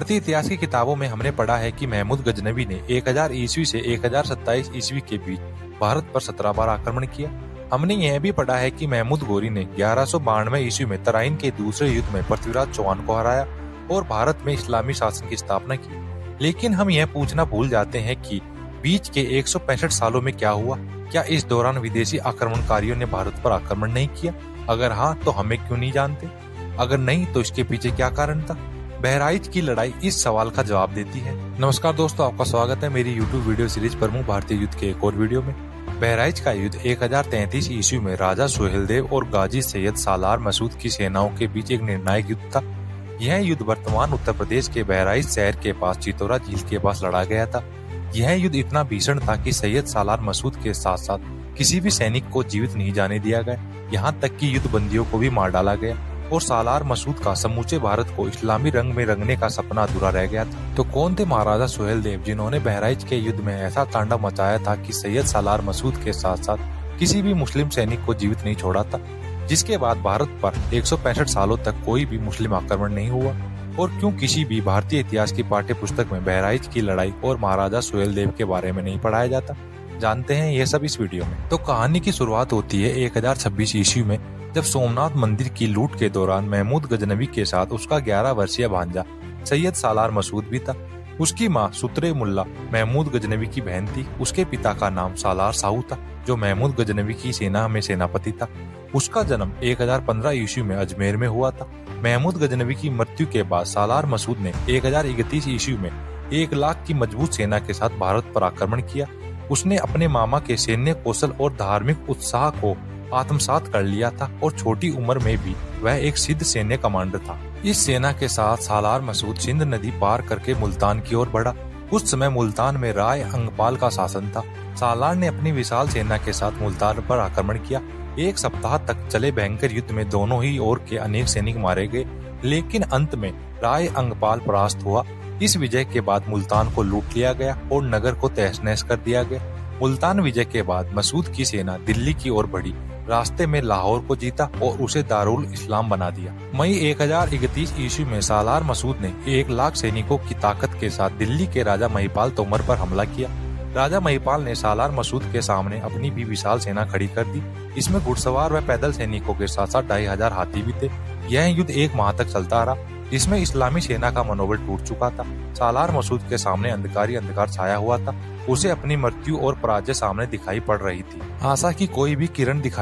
भारतीय इतिहास की किताबों में हमने पढ़ा है कि महमूद गजनवी ने 1000 ईस्वी से 1027 ईस्वी के बीच भारत पर 17 बार आक्रमण किया। हमने यह भी पढ़ा है कि महमूद गोरी ने 1192 ईस्वी में तराइन के दूसरे युद्ध में पृथ्वीराज चौहान को हराया और भारत में इस्लामी शासन की स्थापना की। लेकिन हम यह पूछना भूल जाते हैं कि बीच के 165 सालों में क्या हुआ। क्या इस दौरान विदेशी आक्रमणकारियों ने भारत पर आक्रमण नहीं किया? अगर हाँ, तो हमें क्यों नहीं जानते? अगर नहीं, तो इसके पीछे क्या कारण था? बहराइच की लड़ाई इस सवाल का जवाब देती है। नमस्कार दोस्तों, आपका स्वागत है मेरी YouTube वीडियो सीरीज प्रमुख भारतीय युद्ध के एक और वीडियो में। बहराइच का युद्ध 1033 ईस्वी में राजा सुहेलदेव और गाजी सैयद सालार मसूद की सेनाओं के बीच एक निर्णायक युद्ध था। यह युद्ध वर्तमान उत्तर प्रदेश के बहराइच शहर के पास चितौरा झील के पास लड़ा गया था। यह युद्ध इतना भीषण था कि सैयद सालार मसूद के साथ साथ किसी भी सैनिक को जीवित नहीं जाने दिया गया। यहाँ तक कि युद्ध बंदियों को भी मार डाला गया और सालार मसूद का समूचे भारत को इस्लामी रंग में रंगने का सपना अधूरा रह गया था। तो कौन थे महाराजा सुहेलदेव, जिन्होंने बहराइच के युद्ध में ऐसा तांडव मचाया था कि सैयद सालार मसूद के साथ साथ किसी भी मुस्लिम सैनिक को जीवित नहीं छोड़ा था, जिसके बाद भारत पर 165 सालों तक कोई भी मुस्लिम आक्रमण नहीं हुआ? और क्यों किसी भी भारतीय इतिहास की पाठ्य पुस्तक में बहराइच की लड़ाई और महाराजा सुहेलदेव के बारे में नहीं पढ़ाया जाता? जानते हैं ये सब इस वीडियो में। तो कहानी की शुरुआत होती है 1026 ईस्वी में, जब सोमनाथ मंदिर की लूट के दौरान महमूद गजनवी के साथ उसका 11 वर्षीय भांजा सैयद सालार मसूद भी था। उसकी माँ सुतरे मुल्ला महमूद गजनवी की बहन थी। उसके पिता का नाम सालार साहू था, जो महमूद गजनवी की सेना में सेनापति था। उसका जन्म 1015 ईस्वी में अजमेर में हुआ था। महमूद गजनवी की मृत्यु के बाद सालार मसूद ने 1031 ईस्वी में 1 लाख की मजबूत सेना के साथ भारत पर आक्रमण किया। उसने अपने मामा के सैन्य कौशल और धार्मिक उत्साह को आत्मसात कर लिया था और छोटी उम्र में भी वह एक सिद्ध सैन्य कमांडर था। इस सेना के साथ सालार मसूद सिंध नदी पार करके मुल्तान की ओर बढ़ा। उस समय मुल्तान में राय अंगपाल का शासन था। सालार ने अपनी विशाल सेना के साथ मुल्तान पर आक्रमण किया। 1 सप्ताह तक चले भयंकर युद्ध में दोनों ही ओर के अनेक सैनिक मारे गए, लेकिन अंत में राय अंगपाल परास्त हुआ। इस विजय के बाद मुल्तान को लूट लिया गया और नगर को तहस नहस कर दिया गया। मुल्तान विजय के बाद मसूद की सेना दिल्ली की ओर बढ़ी। रास्ते में लाहौर को जीता और उसे दारुल इस्लाम बना दिया। मई 1031 ईस्वी में सालार मसूद ने 1 लाख सैनिकों की ताकत के साथ दिल्ली के राजा महिपाल तोमर पर हमला किया। राजा महिपाल ने सालार मसूद के सामने अपनी भी विशाल सेना खड़ी कर दी। इसमें घुड़सवार व पैदल सैनिकों के साथ साथ 2500 हाथी भी थे। यह युद्ध 1 माह तक चलता रहा, जिसमें इस्लामी सेना का मनोबल टूट चुका था। सालार मसूद के सामने अंधकार ही अंधकार छाया हुआ था। उसे अपनी मृत्यु और पराजय सामने दिखाई पड़ रही थी। आशा की कोई भी किरण दिखाई